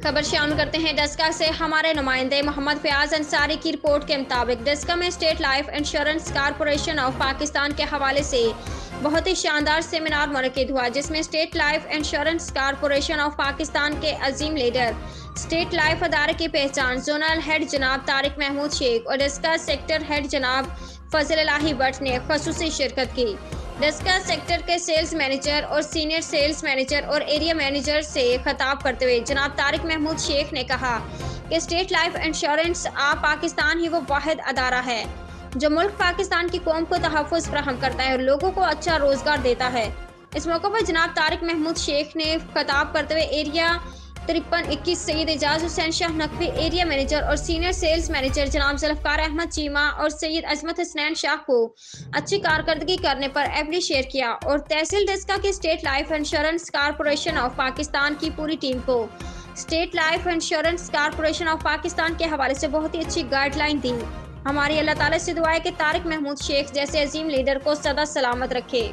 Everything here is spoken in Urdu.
خبر شامل کرتے ہیں ڈسکا سے ہمارے نمائندے محمد فیاض انصاری کی رپورٹ کے مطابق ڈسکا میں state life insurance corporation of Pakistan کے حوالے سے بہت ہی شاندار سیمینار منعقد ہوا، جس میں state life insurance corporation of Pakistan کے عظیم لیڈر، اسٹیٹ لائف ادارے کی پہچان زونل ہیڈ جناب طارق محمود شیخ اور ڈسکا سیکٹر ہیڈ جناب فضل الہی بٹ نے خصوصی شرکت کی۔ ڈسکا سیکٹر کے سیلز مینیجر اور سینئر سیلز مینیجر اور ایریا مینیجر سے خطاب کرتے ہوئے جناب طارق محمود شیخ نے کہا کہ اسٹیٹ لائف انشورنس آپ پاکستان ہی وہ واحد ادارہ ہے جو ملک پاکستان کی قوم کو تحفظ فراہم کرتا ہے اور لوگوں کو اچھا روزگار دیتا ہے۔ اس موقع پر جناب طارق محمود شیخ نے خطاب کرتے ہوئے ایریا 5321 سید اعجاز حسین شاہ نقوی ایریا مینیجر اور سینئر سیلز مینیجر جناب ذوالفقار احمد چیمہ اور سید عظمت حسنین شاہ کو اچھی کارکردگی کرنے پر اپریشیٹ کیا اور تحصیل ڈسکا کی state life insurance corporation of Pakistan کی پوری ٹیم کو state life insurance corporation of Pakistan کے حوالے سے بہت ہی اچھی گائیڈ لائن دی۔ ہماری اللہ تعالیٰ سے دعا ہے کہ طارق محمود شیخ جیسے عظیم لیڈر کو سدا سلامت رکھے۔